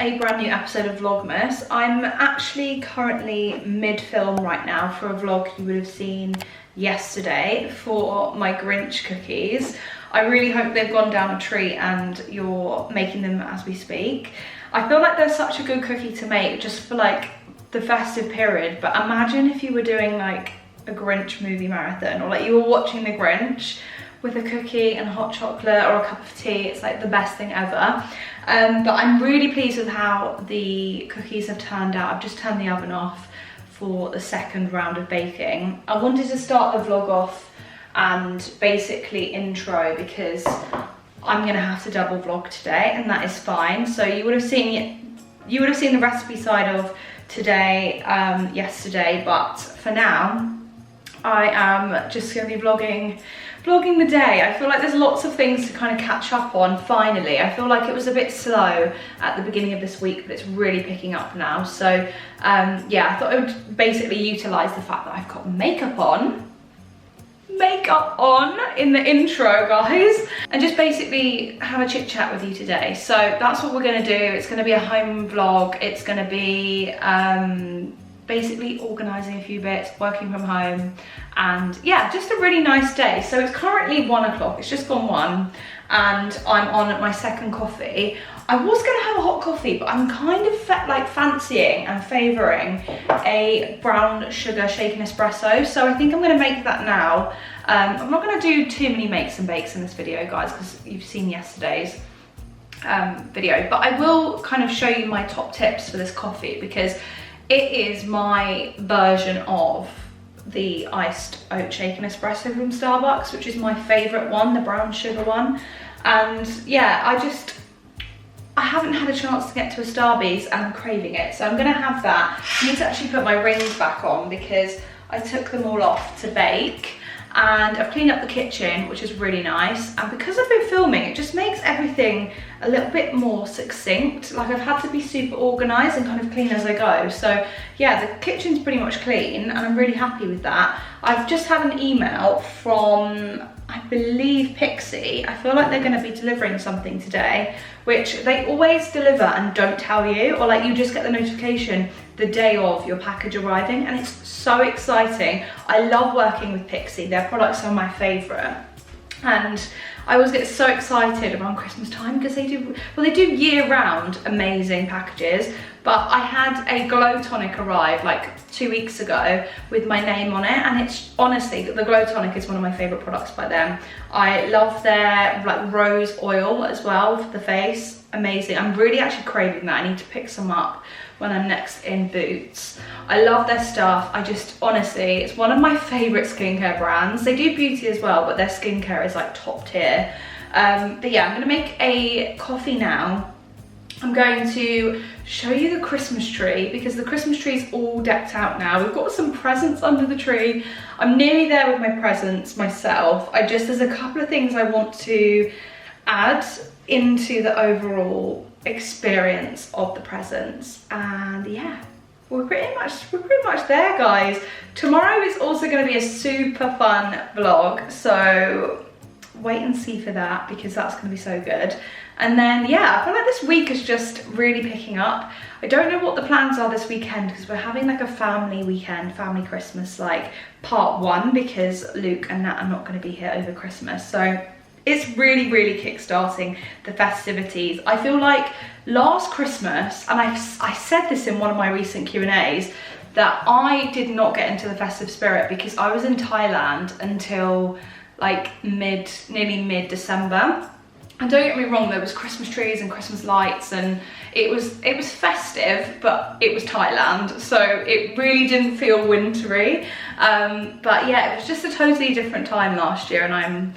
a brand new episode of Vlogmas. I'm actually currently mid-film right now for a vlog you would have seen yesterday for my Grinch cookies. I really hope they've gone down a treat and you're making them as we speak. I feel like they're such a good cookie to make just for like the festive period, but imagine if you were doing like a Grinch movie marathon, or like you were watching the Grinch with a cookie and hot chocolate or a cup of tea. It's like the best thing ever. But I'm really pleased with how the cookies have turned out. I've just turned the oven off for the second round of baking. I wanted to start the vlog off and basically intro because I'm gonna have to double vlog today, and that is fine. So you would have seen the recipe side of today yesterday, but for now I am just gonna be vlogging the day. I feel like there's lots of things to kind of catch up on finally. I feel like it was a bit slow at the beginning of this week, but it's really picking up now. So yeah, I thought I would basically utilize the fact that I've got makeup on in the intro, guys, and just basically have a chit chat with you today. So that's what we're gonna do. It's gonna be a home vlog. It's gonna be basically organizing a few bits, working from home, and yeah, just a really nice day. So it's currently 1 o'clock, it's just gone 1, and I'm on my second coffee. I was gonna have a hot coffee, but I'm kind of fancying and favouring a brown sugar shaken espresso, so I think I'm gonna make that now. I'm not gonna do too many makes and bakes in this video, guys, because you've seen yesterday's video, but I will kind of show you my top tips for this coffee, because it is my version of the iced oat shaken espresso from Starbucks, which is my favourite one, the brown sugar one. And yeah, I haven't had a chance to get to a Starbucks and I'm craving it, so I'm gonna have that. I need to actually put my rings back on because I took them all off to bake, and I've cleaned up the kitchen, which is really nice. And because I've been filming, it just makes everything a little bit more succinct. Like, I've had to be super organized and kind of clean as I go. So yeah, the kitchen's pretty much clean and I'm really happy with that. I've just had an email from, I believe, Pixi. I feel like they're going to be delivering something today, which they always deliver and don't tell you, or like you just get the notification the day of your package arriving, and it's so exciting. I love working with Pixi. Their products are my favourite, and I always get so excited around Christmas time because they do year-round amazing packages. But I had a glow tonic arrive like 2 weeks ago with my name on it, and it's honestly, the glow tonic is one of my favourite products by them. I love their like rose oil as well for the face. Amazing. I'm really actually craving that. I need to pick some up when I'm next in Boots. I love their stuff. I just, honestly, it's one of my favourite skincare brands. They do beauty as well, but their skincare is like top tier. But yeah, I'm gonna make a coffee now. I'm going to show you the Christmas tree because the Christmas tree is all decked out now. We've got some presents under the tree. I'm nearly there with my presents myself. there's a couple of things I want to add into the overall experience of the presents, and yeah, we're pretty much there, guys. Tomorrow is also going to be a super fun vlog, so wait and see for that because that's going to be so good. And then yeah, I feel like this week is just really picking up. I don't know what the plans are this weekend because we're having like a family weekend, family Christmas, like part 1, because Luke and Nat are not going to be here over Christmas. So it's really, really kickstarting the festivities. I feel like last Christmas, and I said this in one of my recent Q&As, that I did not get into the festive spirit because I was in Thailand until like nearly mid-December. And don't get me wrong, there was Christmas trees and Christmas lights, and it was festive, but it was Thailand, so it really didn't feel wintry. But yeah, it was just a totally different time last year, and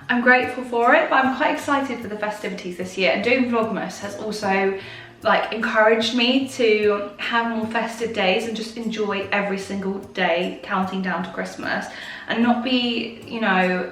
I'm grateful for it, but I'm quite excited for the festivities this year. And doing Vlogmas has also like encouraged me to have more festive days and just enjoy every single day counting down to Christmas, and not be, you know,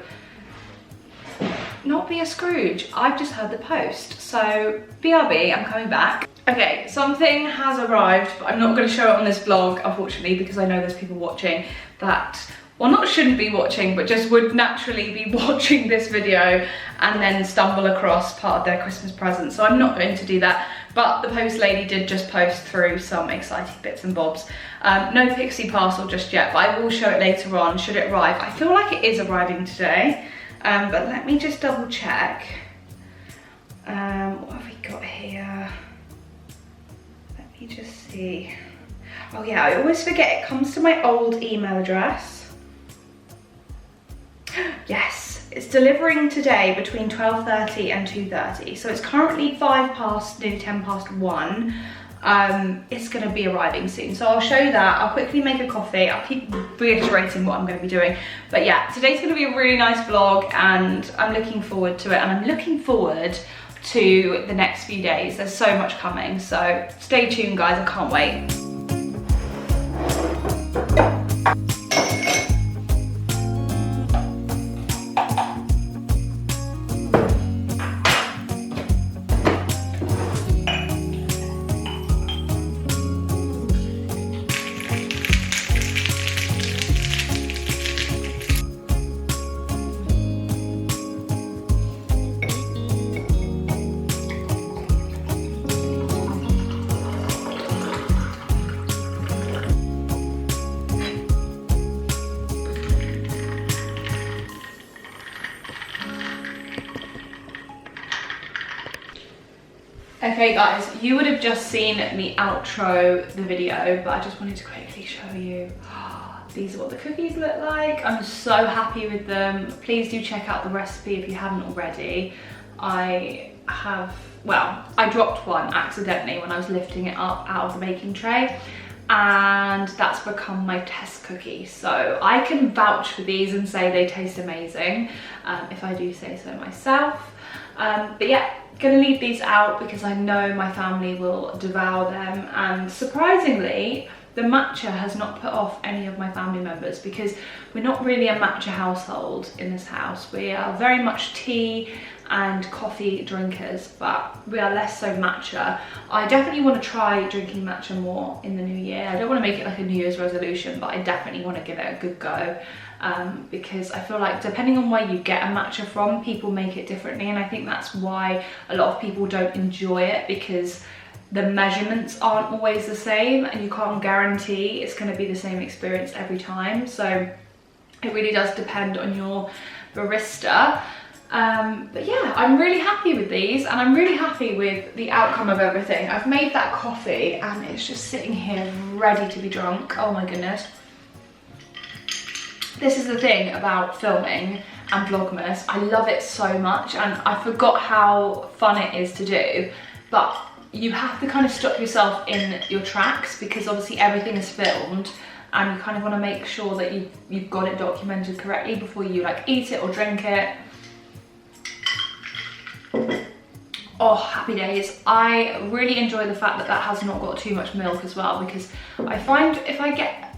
not be a Scrooge. I've just heard the post, so BRB, I'm coming back. Okay, something has arrived, but I'm not going to show it on this vlog, unfortunately, because I know there's people watching that, well, not shouldn't be watching, but just would naturally be watching this video and then stumble across part of their Christmas present. So I'm not going to do that. but the post lady did just post through some exciting bits and bobs. No Pixi parcel just yet, but I will show it later on should it arrive. I feel like it is arriving today, but let me just double check. What have we got here? Let me just see. Oh yeah, I always forget it comes to my old email address. Yes, it's delivering today between 12:30 and 2:30. So it's currently 5 past, nearly 10 past 1. It's gonna be arriving soon. So I'll show you that. I'll quickly make a coffee. I'll keep reiterating what I'm gonna be doing. But yeah, today's gonna be a really nice vlog and I'm looking forward to it. And I'm looking forward to the next few days. There's so much coming. So stay tuned guys, I can't wait. Okay guys, you would have just seen me outro the video, but I just wanted to quickly show you. These are what the cookies look like. I'm so happy with them. Please do check out the recipe if you haven't already. I dropped one accidentally when I was lifting it up out of the baking tray, and that's become my test cookie. So I can vouch for these and say they taste amazing, if I do say so myself. But yeah, gonna leave these out because I know my family will devour them, and surprisingly the matcha has not put off any of my family members because we're not really a matcha household in this house. We are very much tea and coffee drinkers, but we are less so matcha. I definitely want to try drinking matcha more in the new year. I don't want to make it like a New Year's resolution, but I definitely want to give it a good go. Because I feel like depending on where you get a matcha from, people make it differently, and I think that's why a lot of people don't enjoy it, because the measurements aren't always the same and you can't guarantee it's going to be the same experience every time. So it really does depend on your barista. But yeah, I'm really happy with these and I'm really happy with the outcome of everything. I've made that coffee and it's just sitting here ready to be drunk. Oh my goodness. This is the thing about filming and Vlogmas. I love it so much and I forgot how fun it is to do, but you have to kind of stop yourself in your tracks because obviously everything is filmed and you kind of want to make sure that you've got it documented correctly before you like eat it or drink it. Oh, happy days. I really enjoy the fact that that has not got too much milk as well, because I find if I get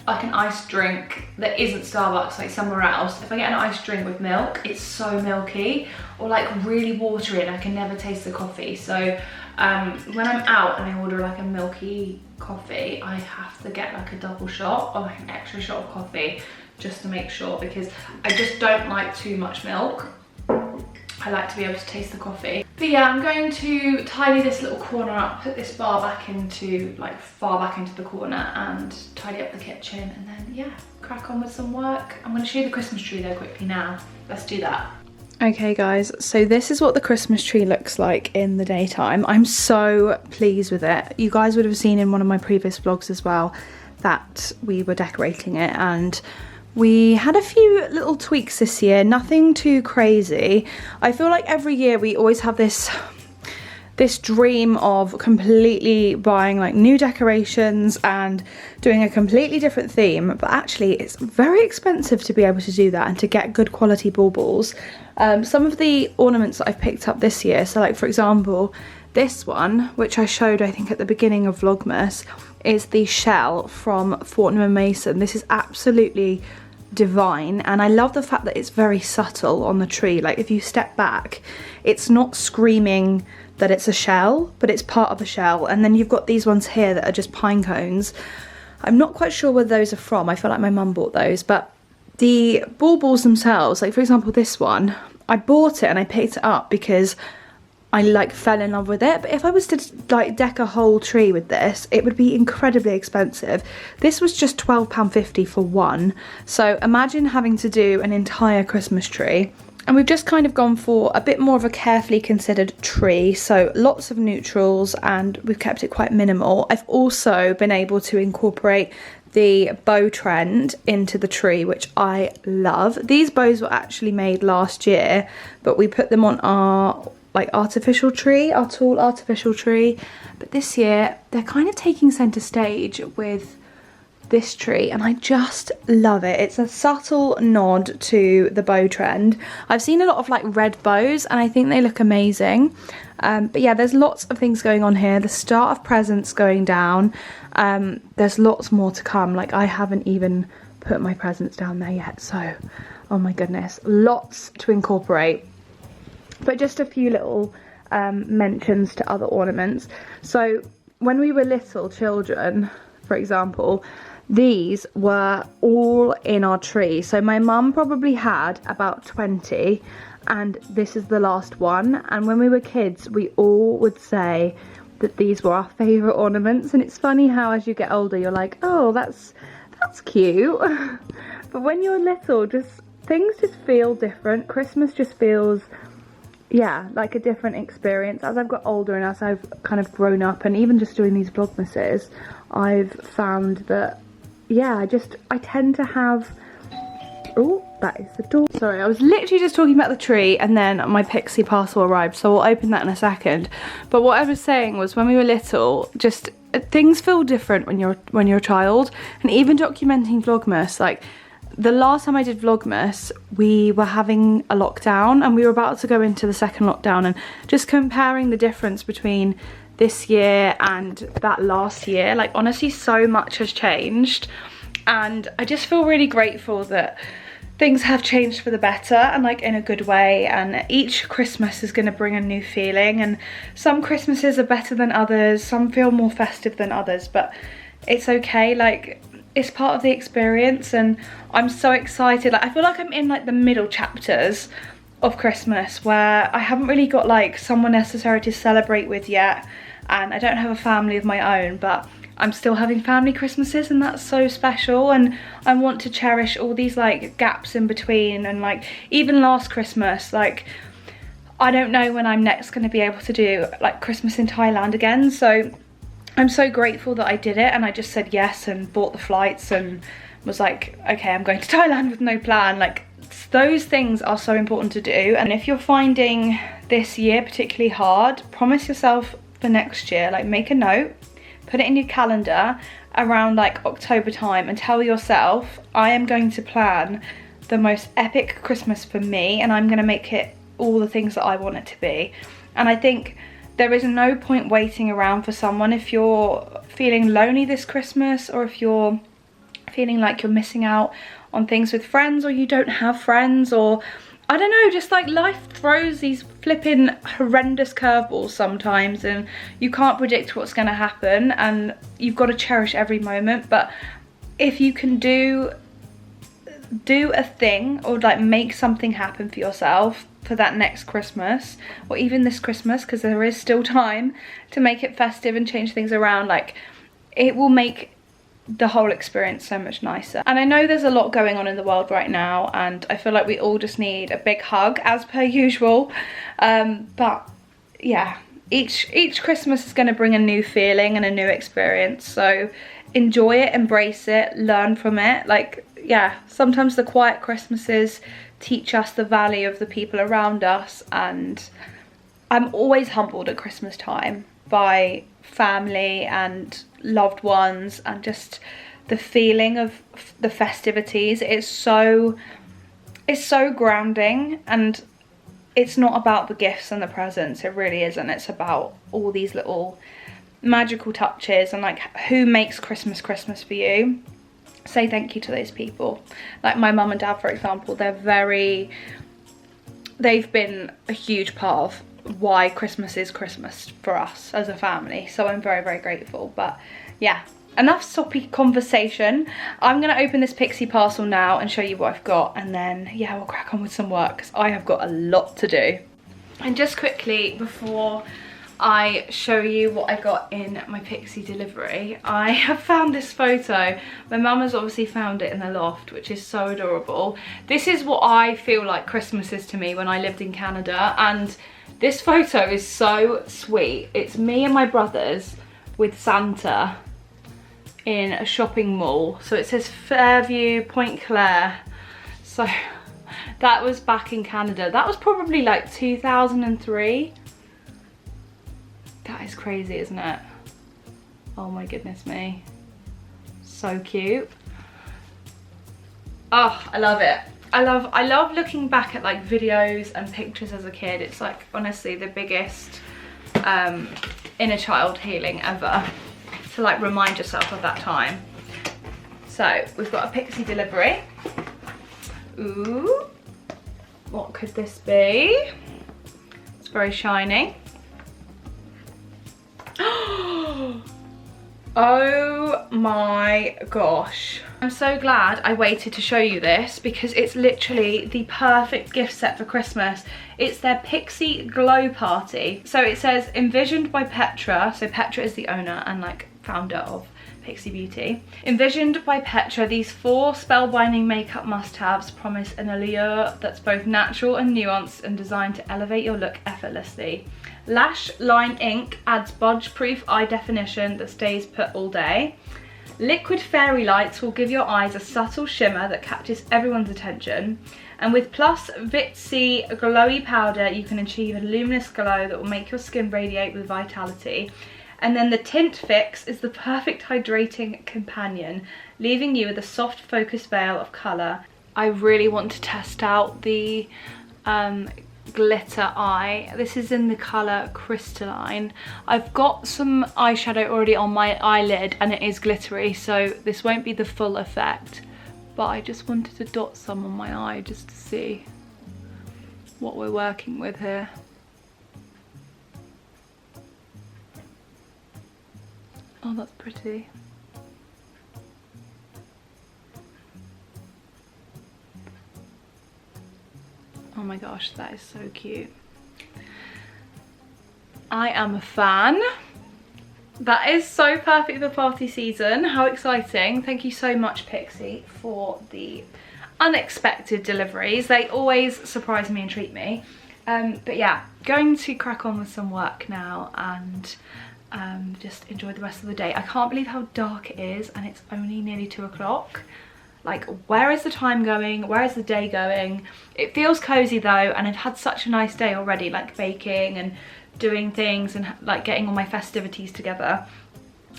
like an iced drink that isn't Starbucks, like somewhere else, if I get an iced drink with milk, it's so milky or like really watery and I can never taste the coffee. So when I'm out and I order like a milky coffee, I have to get like a double shot or like an extra shot of coffee just to make sure, because I just don't like too much milk. I like to be able to taste the coffee. But yeah, I'm going to tidy this little corner up, put this bar back into, like far back into the corner, and tidy up the kitchen, and then yeah, crack on with some work. I'm gonna show you the Christmas tree though quickly now. Let's do that. Okay guys, so this is what the Christmas tree looks like in the daytime. I'm so pleased with it. You guys would have seen in one of my previous vlogs as well that we were decorating it, and we had a few little tweaks this year, nothing too crazy. I feel like every year we always have this dream of completely buying like new decorations and doing a completely different theme, but actually it's very expensive to be able to do that and to get good quality baubles. Some of the ornaments that I've picked up this year, so like for example this one, which I showed I think at the beginning of Vlogmas, is the shell from Fortnum & Mason. This is absolutely divine, and I love the fact that it's very subtle on the tree. Like if you step back, it's not screaming that it's a shell, but it's part of a shell. And then you've got these ones here that are just pine cones. I'm not quite sure where those are from. I feel like my mum bought those, but the baubles themselves, like for example this one, I bought it and I picked it up because I like fell in love with it. But if I was to like deck a whole tree with this, it would be incredibly expensive. This was just £12.50 for one. So imagine having to do an entire Christmas tree. And we've just kind of gone for a bit more of a carefully considered tree. So lots of neutrals, and we've kept it quite minimal. I've also been able to incorporate the bow trend into the tree, which I love. These bows were actually made last year, but we put them on our like artificial tree, our tall artificial tree. But this year they're kind of taking center stage with this tree, and I just love it. It's a subtle nod to the bow trend. I've seen a lot of like red bows and I think they look amazing. But yeah, there's lots of things going on here. The start of presents going down. There's lots more to come. Like I haven't even put my presents down there yet, so oh my goodness, lots to incorporate. But just a few little mentions to other ornaments. So when we were little children, for example, these were all in our tree. So my mum probably had about 20, and this is the last one. And when we were kids, we all would say that these were our favourite ornaments. And it's funny how as you get older, you're like, oh, that's cute. But when you're little, just things just feel different. Christmas just feels, yeah, like a different experience. As I've got older and as I've kind of grown up, and even just doing these Vlogmases, I've found that, yeah, I tend to have, oh, that is the door. Sorry, I was literally just talking about the tree and then my Pixi parcel arrived, so we'll open that in a second. But what I was saying was, when we were little, just things feel different when you're a child. And even documenting Vlogmas, like the last time I did Vlogmas, we were having a lockdown and we were about to go into the second lockdown, and just comparing the difference between this year and that last year, like honestly so much has changed, and I just feel really grateful that things have changed for the better, and like in a good way. And each Christmas is going to bring a new feeling, and some Christmases are better than others, some feel more festive than others, but it's okay. Like it's part of the experience, and I'm so excited. Like I feel like I'm in like the middle chapters of Christmas, where I haven't really got like someone necessary to celebrate with yet, and I don't have a family of my own, but I'm still having family Christmases, and that's so special. And I want to cherish all these like gaps in between. And like even last Christmas, like I don't know when I'm next going to be able to do like Christmas in Thailand again, so I'm so grateful that I did it, and I just said yes and bought the flights and was like, okay, I'm going to Thailand with no plan. Like those things are so important to do. And if you're finding this year particularly hard, promise yourself for next year, like make a note, put it in your calendar around like October time, and tell yourself, I am going to plan the most epic Christmas for me, and I'm going to make it all the things that I want it to be. And I think there is no point waiting around for someone. If you're feeling lonely this Christmas, or if you're feeling like you're missing out on things with friends, or you don't have friends, or I don't know, just like life throws these flipping horrendous curveballs sometimes, and you can't predict what's going to happen, and you've got to cherish every moment. But if you can do a thing, or like make something happen for yourself for that next Christmas, or even this Christmas, because there is still time to make it festive and change things around, like it will make the whole experience so much nicer. And I know there's a lot going on in the world right now, and I feel like we all just need a big hug as per usual. But yeah, each Christmas is going to bring a new feeling and a new experience, so enjoy it, embrace it, learn from it. Like yeah, sometimes the quiet Christmases teach us the value of the people around us, and I'm always humbled at Christmas time by family and loved ones, and just the feeling of the festivities. It's so grounding, and it's not about the gifts and the presents, it really isn't. It's about all these little magical touches, and like who makes Christmas Christmas for you. Say thank you to those people. Like my mum and dad, for example, they've been a huge part of why Christmas is Christmas for us as a family, so I'm very, very grateful. But yeah, enough soppy conversation. I'm gonna open this Pixi parcel now and show you what I've got, and then yeah, we'll crack on with some work, because I have got a lot to do. And just quickly, before I show you what I got in my Pixi delivery, I have found this photo. My mum has obviously found it in the loft, which is so adorable. This is what I feel like Christmas is to me when I lived in Canada, and this photo is so sweet. It's me and my brothers with Santa in a shopping mall. So it says Fairview, Point Claire. So that was back in Canada. That was probably like 2003. That is crazy, isn't it? Oh my goodness me. So cute. Oh, I love it. I love looking back at like videos and pictures as a kid. It's like honestly the biggest inner child healing ever, to like remind yourself of that time. So we've got a Pixi delivery. Ooh, what could this be? It's very shiny. Oh my gosh. I'm so glad I waited to show you this, because it's literally the perfect gift set for Christmas. It's their Pixi Glow Party. So it says envisioned by Petra. So Petra is the owner and like founder of Pixi Beauty. Envisioned by Petra, these 4 spellbinding makeup must-haves promise an allure that's both natural and nuanced and designed to elevate your look effortlessly. Lash Line Ink adds budge-proof eye definition that stays put all day. Liquid Fairy Lights will give your eyes a subtle shimmer that captures everyone's attention. And with Plus Vitsy Glowy Powder, you can achieve a luminous glow that will make your skin radiate with vitality. And then the Tint Fix is the perfect hydrating companion, leaving you with a soft focused veil of colour. I really want to test out the glitter eye. This is in the colour Crystalline. I've got some eyeshadow already on my eyelid and it is glittery, so this won't be the full effect, but I just wanted to dot some on my eye just to see what we're working with here. Oh, that's pretty. Oh my gosh, that is so cute. I am a fan. That is so perfect for party season. How exciting. Thank you so much, Pixi, for the unexpected deliveries. They always surprise me and treat me. But yeah, going to crack on with some work now and just enjoy the rest of the day. I can't believe how dark it is and it's only nearly 2 o'clock. Like, where is the time going? Where is the day going? It feels cozy though, and I've had such a nice day already, like baking and doing things and like getting all my festivities together.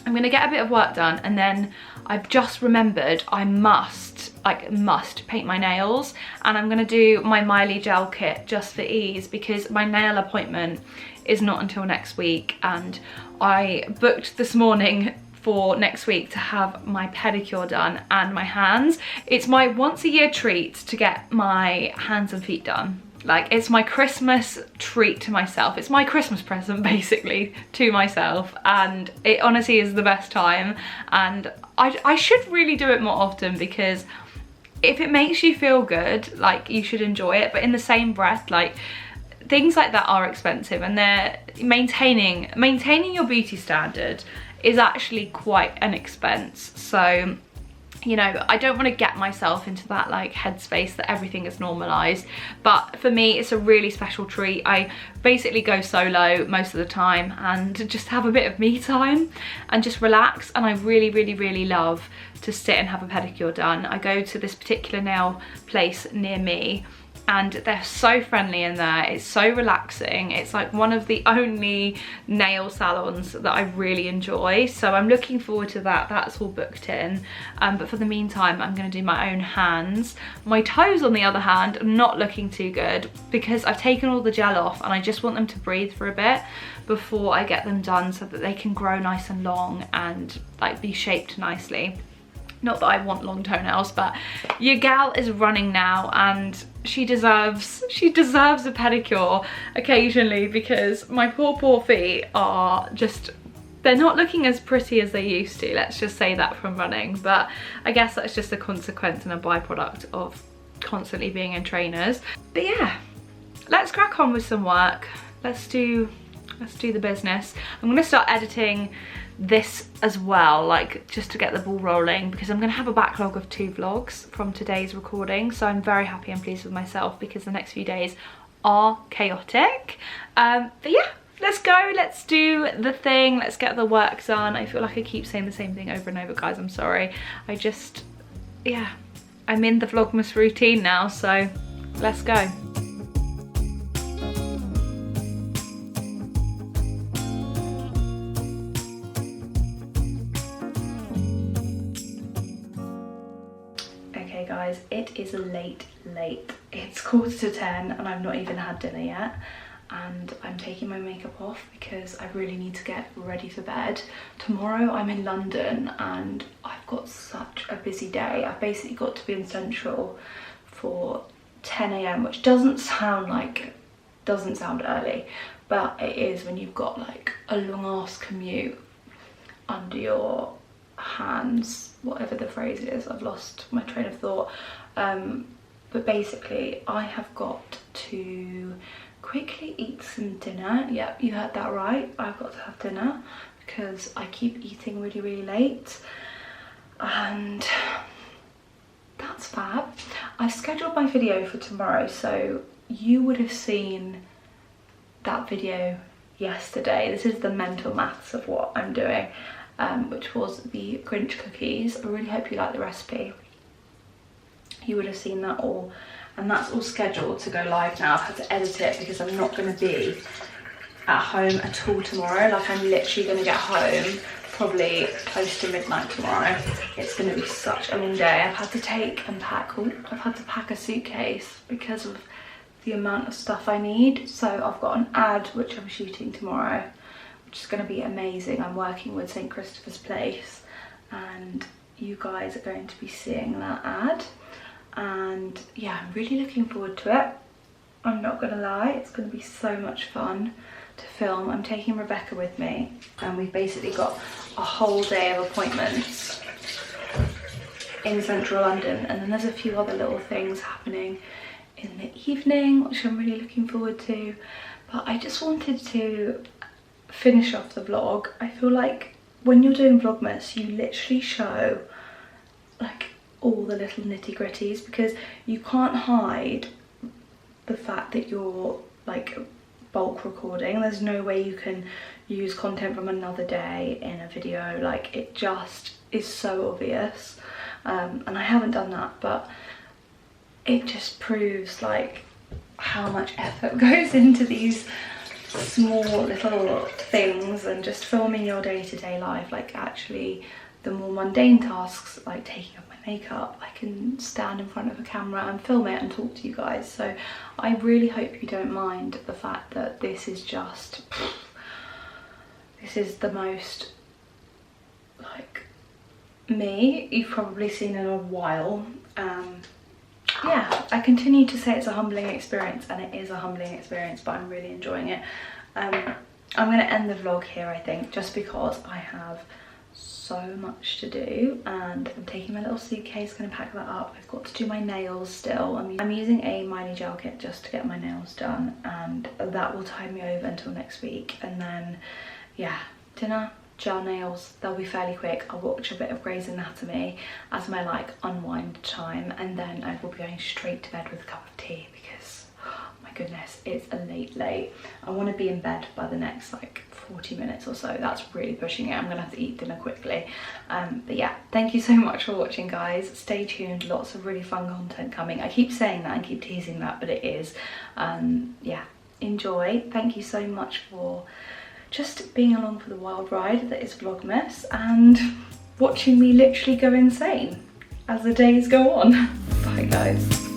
I'm gonna get a bit of work done, and then I've just remembered I must paint my nails, and I'm gonna do my Miley gel kit just for ease, because my nail appointment is not until next week, and I booked this morning for next week to have my pedicure done and my hands. It's my once a year treat to get my hands and feet done. Like, it's my Christmas treat to myself. It's my Christmas present basically to myself, and it honestly is the best time, and I should really do it more often, because if it makes you feel good, like, you should enjoy it. But in the same breath, like, things like that are expensive, and they're maintaining your beauty standard is actually quite an expense. So, you know, I don't want to get myself into that like headspace that everything is normalized, but for me it's a really special treat. I basically go solo most of the time and just have a bit of me time and just relax, and I really love to sit and have a pedicure done. I go to this particular nail place near me and they're so friendly in there. It's so relaxing. It's like one of the only nail salons that I really enjoy. So I'm looking forward to that. That's all booked in. But for the meantime, I'm gonna do my own hands. My toes, on the other hand, are not looking too good because I've taken all the gel off and I just want them to breathe for a bit before I get them done, so that they can grow nice and long and like be shaped nicely. Not that I want long toenails, but your gal is running now and she deserves a pedicure occasionally, because my poor feet are just, they're not looking as pretty as they used to, let's just say that, from running. But I guess that's just a consequence and a byproduct of constantly being in trainers. But yeah, let's crack on with some work. Let's do the business. I'm gonna start editing this as well, like just to get the ball rolling, because I'm gonna have a backlog of 2 vlogs from today's recording. So I'm very happy and pleased with myself because the next few days are chaotic. But yeah, let's go, let's do the thing, let's get the work done. I feel like I keep saying the same thing over and over, guys, I'm sorry. Yeah, I'm in the Vlogmas routine now, so let's go. Okay guys, it is late. It's 10:15 and I've not even had dinner yet. And I'm taking my makeup off because I really need to get ready for bed. Tomorrow I'm in London and I've got such a busy day. I've basically got to be in Central for 10 AM, which doesn't sound early, but it is when you've got like a long ass commute under your hands, whatever the phrase is. I've lost my train of thought. But basically I have got to quickly eat some dinner. Yep, you heard that right. I've got to have dinner because I keep eating really late, and that's fab. I've scheduled my video for tomorrow, so you would have seen that video yesterday. This is the mental maths of what I'm doing, which was the Grinch cookies. I really hope you like the recipe. You would have seen that all, and that's all scheduled to go live now. I've had to edit it because I'm not going to be at home at all tomorrow. Like, I'm literally going to get home probably close to midnight tomorrow. It's going to be such a long day. I've had to I've had to pack a suitcase because of the amount of stuff I need. So I've got an ad which I'm shooting tomorrow, which is going to be amazing. I'm working with St. Christopher's Place, and you guys are going to be seeing that ad. And yeah, I'm really looking forward to it. I'm not gonna lie, it's gonna be so much fun to film. I'm taking Rebecca with me, and we've basically got a whole day of appointments in central London, and then there's a few other little things happening in the evening which I'm really looking forward to. But I just wanted to finish off the vlog. I feel like when you're doing Vlogmas, you literally show like all the little nitty-gritties, because you can't hide the fact that you're like bulk recording. There's no way you can use content from another day in a video. Like, it just is so obvious, and I haven't done that, but it just proves like how much effort goes into these small little things, and just filming your day-to-day life. Like, actually the more mundane tasks, like taking off my makeup, I can stand in front of a camera and film it and talk to you guys. So I really hope you don't mind the fact that this is just, this is the most like me you've probably seen in a while. Yeah, I continue to say it's a humbling experience, and it is a humbling experience, but I'm really enjoying it. I'm going to end the vlog here, I think, just because I have so much to do, and I'm taking my little suitcase, going to pack that up. I've got to do my nails still. I'm using a Miley gel kit just to get my nails done, and that will tide me over until next week. And then yeah, dinner, gel nails, they'll be fairly quick. I'll watch a bit of Grey's Anatomy as my like unwind time, and then I will be going straight to bed with a cup of tea because, oh my goodness, it's a late. I want to be in bed by the next like 40 minutes or so. That's really pushing it. I'm gonna have to eat dinner quickly. But yeah, thank you so much for watching, guys. Stay tuned, lots of really fun content coming. I keep saying that and keep teasing that, but it is. Yeah, enjoy. Thank you so much for just being along for the wild ride that is Vlogmas, and watching me literally go insane as the days go on. Bye guys.